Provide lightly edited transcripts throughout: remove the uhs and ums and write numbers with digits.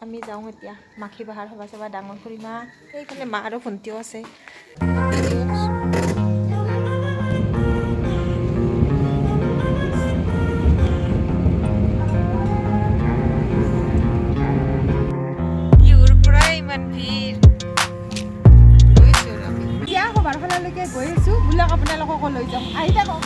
আমি যাওঁ এতিয়া মাখি বাহাৰ সভা চভা ডাঙৰ খুৰীমা এইফালে মা আৰু ভণ্টিও আছে। কিহৰ পৰা ইমান ভিৰ গৈছোঁ আমি এতিয়া সভাৰফাললৈকে গৈ আছোঁ বোলক আপোনালোককো লৈ যাম আহি থাকক।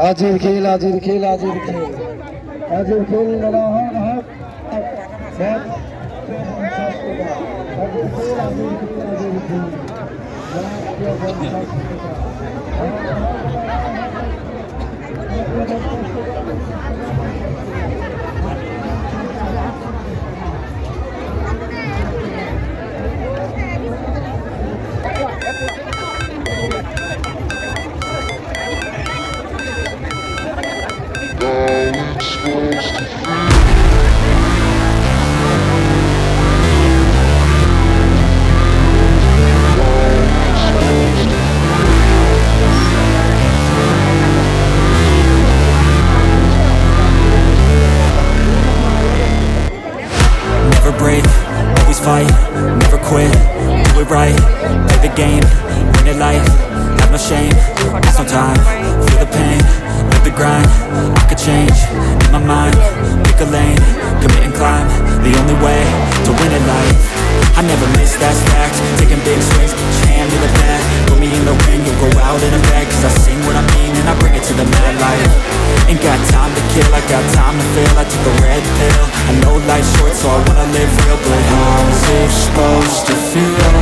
আজির খেল আজির খেল আজির খেল আজির খেল fight, never quit, do it right, play the game, win it life, have no shame, there's no time, feel the pain, live the grind, I could change, in my mind, pick a lane, commit and climb, the only way to win it life, I never miss, that's fact, taking big swings, put your hand to the bat, put me in the ring, you'll go out in a bag, cause I sing what I mean and I bring it to the mad light, ain't got time to kill, I got time to feel, I took a red pill, I know life's short so I wanna live real, but how's it supposed to feel?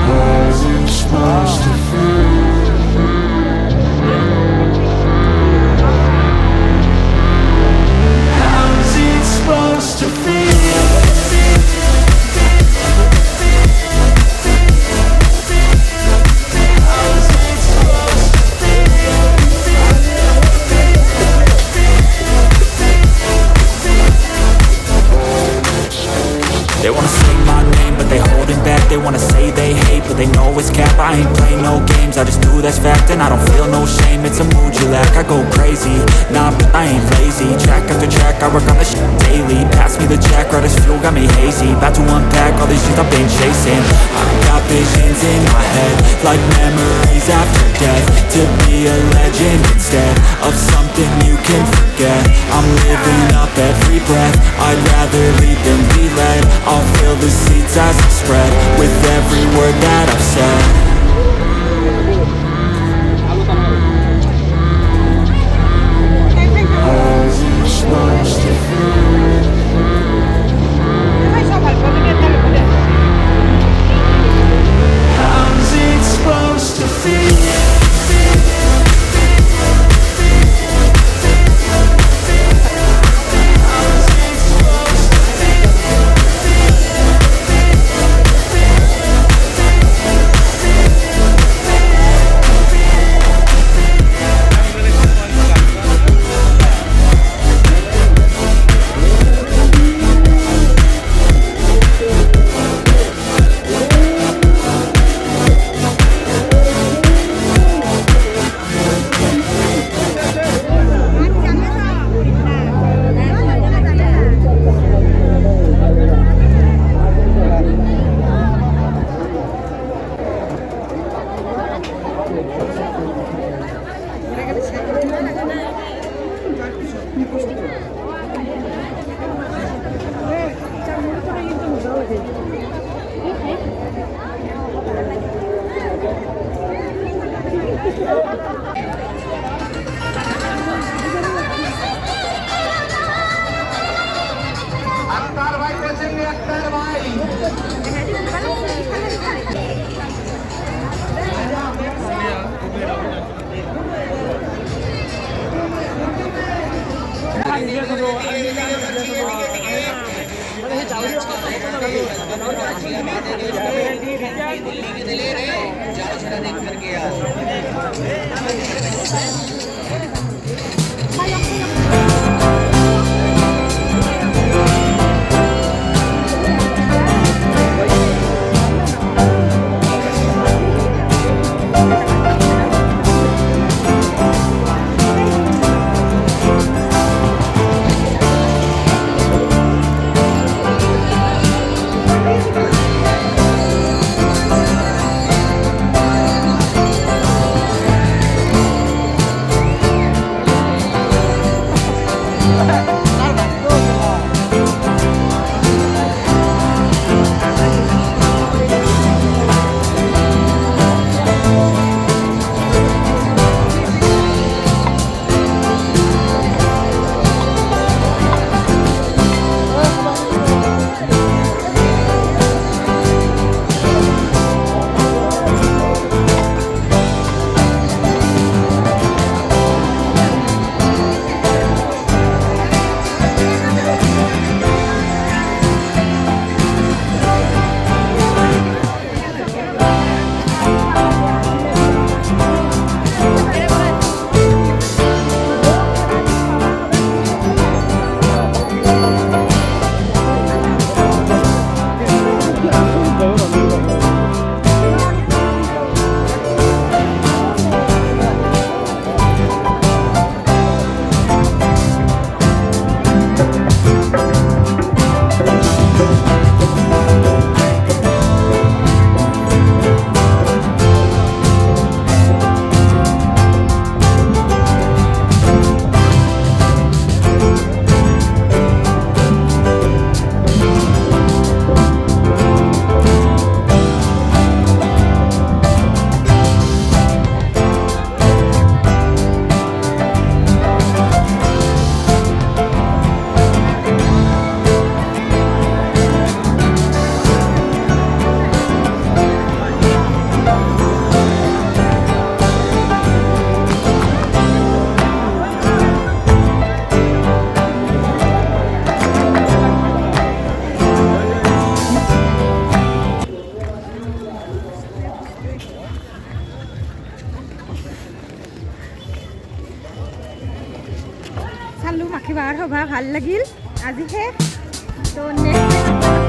How's it supposed to feel? How's it supposed to feel? They wanna say my name, but they holding back. They wanna say they hate, but they know it's cap. I ain't play no games, I just do that's fact. And I don't feel no shame, it's a mood you lack. I go crazy, nah, but I ain't lazy. Track after track, I work on this shit daily. Pass me the jack, right as fuel, got me hazy. About to unpack all these things I've been chasing. I've got visions in my head, like memories after death. To be a legend instead of something you can forget. I'm living up every breath, I'd rather lead than be led. I'll fill the seats as I spread with every word that I've said. চালোঁ মাখি বাগাৰ সভা ভাল লাগিল আজি শেষ তো next